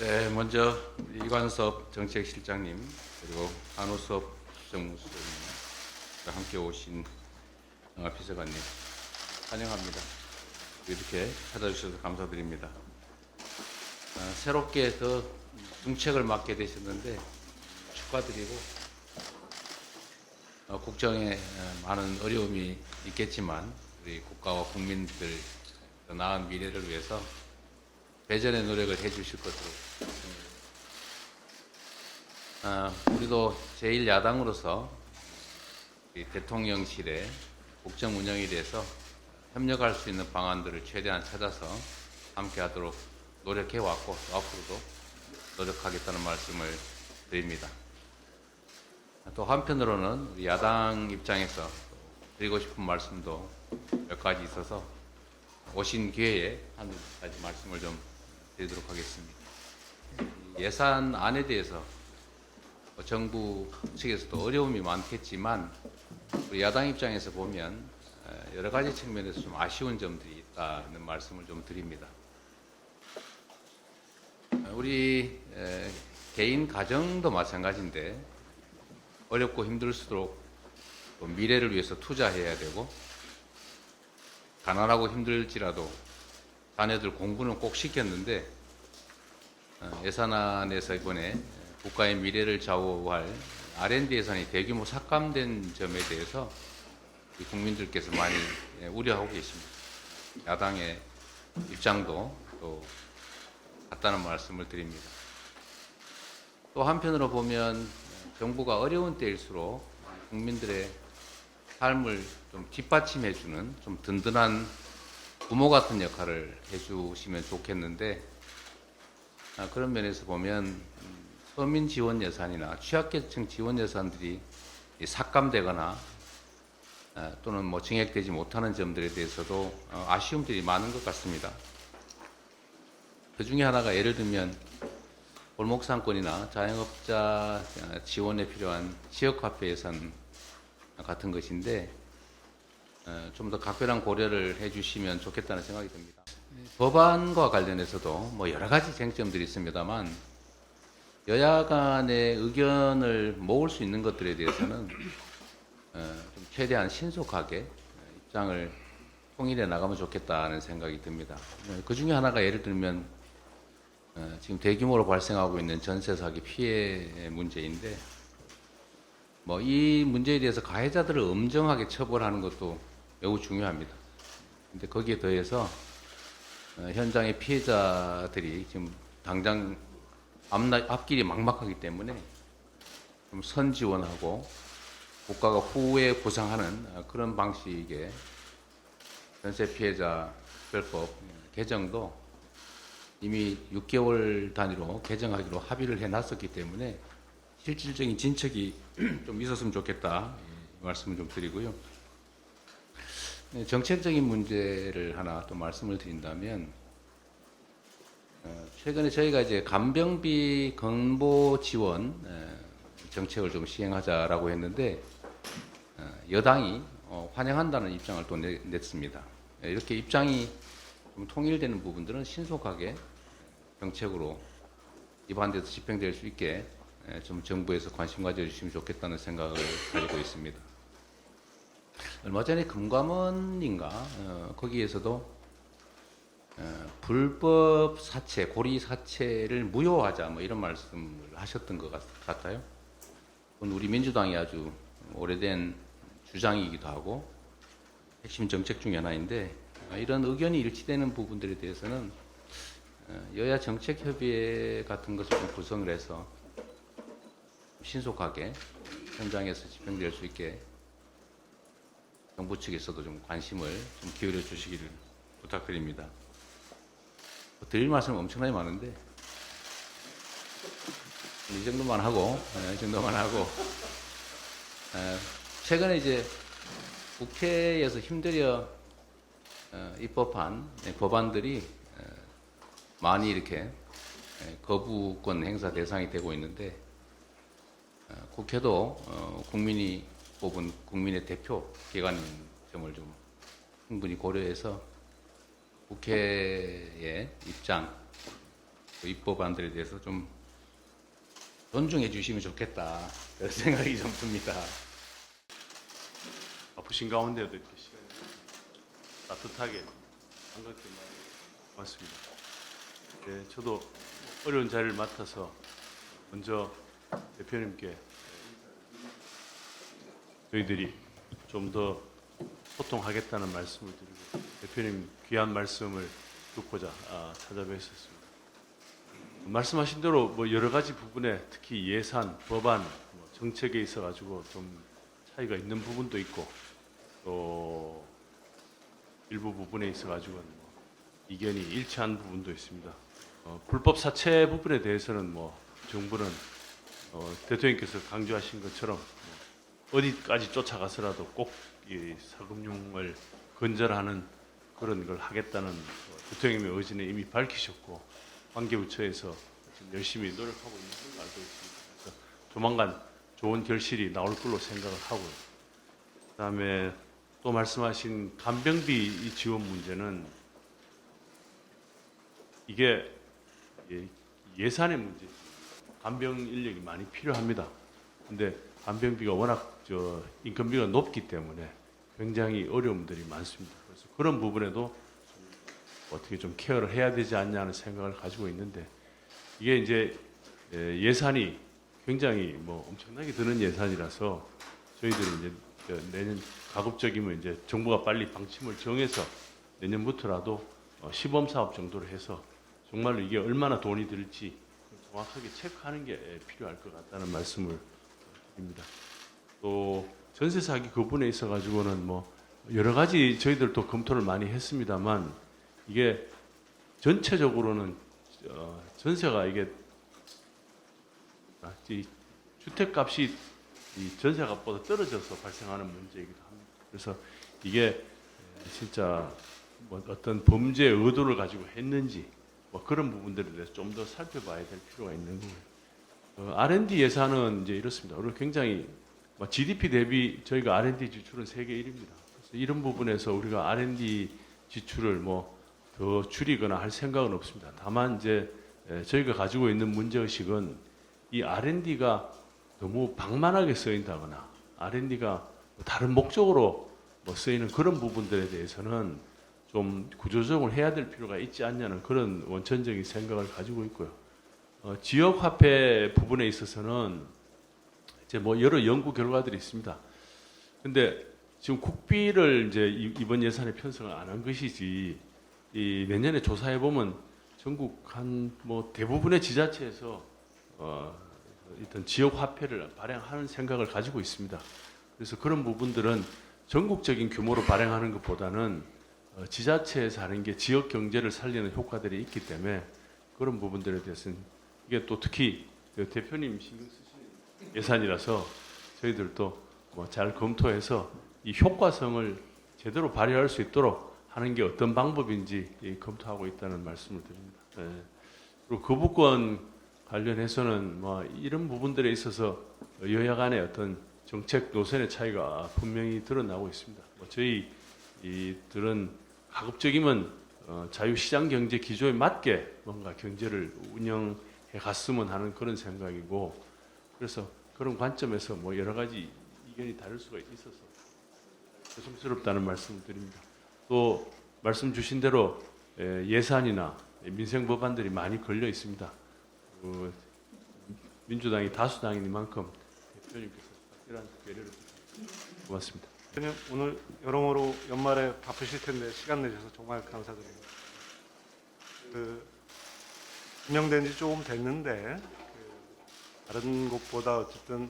네, 먼저 이관섭 정책실장님 그리고 한우섭 정무수석님 함께 오신 비서관님 환영합니다. 이렇게 찾아주셔서 감사드립니다. 새롭게 더 중책을 맡게 되셨는데 축하드리고 국정에 많은 어려움이 있겠지만 우리 국가와 국민들 더 나은 미래를 위해서 배전의 노력을 해주실 것으로 우리도 제1야당으로서 대통령실의 국정 운영에 대해서 협력할 수 있는 방안들을 최대한 찾아서 함께하도록 노력해왔고 앞으로도 노력하겠다는 말씀을 드립니다. 또 한편으로는 우리 야당 입장에서 드리고 싶은 말씀도 몇 가지 있어서 오신 기회에 한 가지 말씀을 좀 드리도록 하겠습니다. 예산안에 대해서 정부 측에서도 어려움이 많겠지만 우리 야당 입장에서 보면 여러 가지 측면에서 좀 아쉬운 점들이 있다는 말씀을 좀 드립니다. 우리 개인 가정도 마찬가지인데 어렵고 힘들수록 미래를 위해서 투자해야 되고 가난하고 힘들지라도 자녀들 공부는 꼭 시켰는데 예산안에서 이번에 국가의 미래를 좌우할 R&D 예산이 대규모 삭감된 점에 대해서 국민들께서 많이 우려하고 계십니다. 야당의 입장도 또 같다는 말씀을 드립니다. 또 한편으로 보면 정부가 어려운 때일수록 국민들의 삶을 좀 뒷받침해주는 좀 든든한 부모 같은 역할을 해주시면 좋겠는데 그런 면에서 보면 서민 지원 예산이나 취약계층 지원 예산들이 삭감되거나 또는 뭐 증액되지 못하는 점들에 대해서도 아쉬움들이 많은 것 같습니다. 그 중에 하나가 예를 들면 골목상권이나 자영업자 지원에 필요한 지역화폐 예산 같은 것인데 좀 더 각별한 고려를 해주시면 좋겠다는 생각이 듭니다. 법안과 관련해서도 뭐 여러 가지 쟁점들이 있습니다만 여야 간의 의견을 모을 수 있는 것들에 대해서는 좀 최대한 신속하게 입장을 통일해 나가면 좋겠다는 생각이 듭니다. 그 중에 하나가 예를 들면 지금 대규모로 발생하고 있는 전세 사기 피해 문제인데 뭐 이 문제에 대해서 가해자들을 엄정하게 처벌하는 것도 매우 중요합니다. 근데 거기에 더해서 현장의 피해자들이 지금 당장 앞길이 막막하기 때문에 좀 선지원하고 국가가 후에 보상하는 그런 방식의 전세 피해자 특별법 개정도 이미 6개월 단위로 개정하기로 합의를 해놨었기 때문에 실질적인 진척이 좀 있었으면 좋겠다 이 말씀을 좀 드리고요. 정책적인 문제를 하나 또 말씀을 드린다면 최근에 저희가 이제 간병비 건보 지원 정책을 좀 시행하자라고 했는데 여당이 환영한다는 입장을 또 냈습니다. 이렇게 입장이 좀 통일되는 부분들은 신속하게 정책으로 입안돼서 집행될 수 있게 좀 정부에서 관심 가져주시면 좋겠다는 생각을 가지고 있습니다. 얼마 전에 금감원인가 거기에서도 불법 사채, 고리 사채를 무효하자 뭐 이런 말씀을 하셨던 것 같아요. 우리 민주당이 아주 오래된 주장이기도 하고 핵심 정책 중에 하나인데 이런 의견이 일치되는 부분들에 대해서는 여야 정책협의회 같은 것을 좀 구성을 해서 신속하게 현장에서 집행될 수 있게 정부 측에서도 좀 관심을 좀 기울여 주시기를 부탁드립니다. 드릴 말씀은 엄청나게 많은데 이 정도만 하고 최근에 이제 국회에서 힘들여 입법한 법안들이 많이 이렇게 거부권 행사 대상이 되고 있는데 국회도 국민이 뽑은 국민의 대표 기관인 점을 좀 충분히 고려해서 국회의 입장 또 입법안들에 대해서 좀 존중해 주시면 좋겠다 그런 생각이 좀 듭니다. 바쁘신 가운데도 이렇게 시간 따뜻하게 반갑게 고맙습니다. 네, 저도 어려운 자리를 맡아서 먼저 대표님께 저희들이 좀 더 소통하겠다는 말씀을 드리고 대표님 귀한 말씀을 듣고자 찾아뵙었습니다. 말씀하신 대로 뭐 여러 가지 부분에 특히 예산, 법안, 정책에 있어 가지고 좀 차이가 있는 부분도 있고 또 일부 부분에 있어 가지고는 이견이 일치한 부분도 있습니다. 불법 사채 부분에 대해서는 정부는 대통령께서 강조하신 것처럼 어디까지 쫓아가서라도 꼭 이 사금융을 건절하는 그런 걸 하겠다는 대통령의 의지는 이미 밝히셨고 관계부처에서 지금 열심히 노력하고 있는 걸로 알고 있습니다. 그래서 조만간 좋은 결실이 나올 걸로 생각을 하고요. 그다음에 또 말씀하신 간병비 지원 문제는 이게 예산의 문제. 간병 인력이 많이 필요합니다. 근데 간병비가 워낙 인건비가 높기 때문에 굉장히 어려움들이 많습니다. 그래서 그런 부분에도 어떻게 좀 케어를 해야 되지 않냐는 생각을 가지고 있는데 이게 이제 예산이 굉장히 엄청나게 드는 예산이라서 저희들이 이제 내년 가급적이면 이제 정부가 빨리 방침을 정해서 내년부터라도 시범 사업 정도로 해서 정말로 이게 얼마나 돈이 들지 정확하게 체크하는 게 필요할 것 같다는 말씀을 드립니다. 또 전세 사기 그 부분에 있어 가지고는 여러 가지 저희들도 검토를 많이 했습니다만 이게 전체적으로는 전세가 이게 주택값이 이 전세값보다 떨어져서 발생하는 문제이기도 합니다. 그래서 이게 진짜 어떤 범죄 의도를 가지고 했는지 그런 부분들에 대해서 좀 더 살펴봐야 될 필요가 있는 거예요. R&D 예산은 이제 이렇습니다. 오늘 굉장히 GDP 대비 저희가 R&D 지출은 세계 1위입니다. 그래서 이런 부분에서 우리가 R&D 지출을 더 줄이거나 할 생각은 없습니다. 다만 이제 저희가 가지고 있는 문제의식은 이 R&D가 너무 방만하게 쓰인다거나 R&D가 다른 목적으로 쓰이는 그런 부분들에 대해서는 좀 구조조정을 해야 될 필요가 있지 않냐는 그런 원천적인 생각을 가지고 있고요. 지역화폐 부분에 있어서는 이제 여러 연구 결과들이 있습니다. 근데 지금 국비를 이제 이번 예산에 편성을 안 한 것이지 이 내년에 조사해 보면 전국 한 대부분의 지자체에서 일단 지역 화폐를 발행하는 생각을 가지고 있습니다. 그래서 그런 부분들은 전국적인 규모로 발행하는 것보다는 지자체에서 하는 게 지역 경제를 살리는 효과들이 있기 때문에 그런 부분들에 대해서는 이게 또 특히 대표님 신경 쓰시는 예산이라서 저희들도 잘 검토해서 이 효과성을 제대로 발휘할 수 있도록 하는 게 어떤 방법인지 검토하고 있다는 말씀을 드립니다. 네. 그리고 거부권 관련해서는 이런 부분들에 있어서 여야 간의 어떤 정책 노선의 차이가 분명히 드러나고 있습니다. 저희들은 가급적이면 자유시장 경제 기조에 맞게 뭔가 경제를 운영해 갔으면 하는 그런 생각이고 그래서 그런 관점에서 여러 가지 이견이 다를 수가 있어서 죄송스럽다는 말씀을 드립니다. 또 말씀 주신 대로 예산이나 민생 법안들이 많이 걸려 있습니다. 민주당이 다수당이니만큼 대표님께서 이러한 배려를 부탁드립니다. 고맙습니다. 오늘 여러모로 연말에 바쁘실 텐데 시간 내주셔서 정말 감사드립니다. 임명된 지 조금 됐는데 다른 곳보다 어쨌든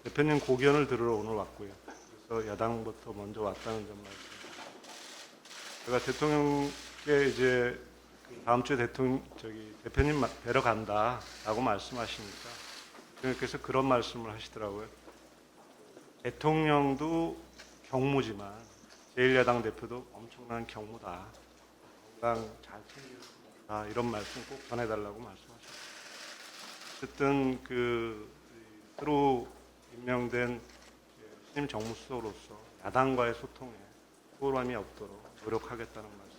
대표님 고견을 들으러 오늘 왔고요. 그래서 야당부터 먼저 왔다는 점 말씀드립니다. 제가 대통령께 이제 다음 주에 대표님 뵈러 간다라고 말씀하시니까 대통령께서 그런 말씀을 하시더라고요. 대통령도 경무지만 제1야당 대표도 엄청난 경무다. 건강 잘 챙기겠습니다. 이런 말씀 꼭 전해달라고 말씀하셨습니다. 어쨌든 새로 임명된 신임 정무수석으로서 야당과의 소통에 소홀함이 없도록 노력하겠다는 말씀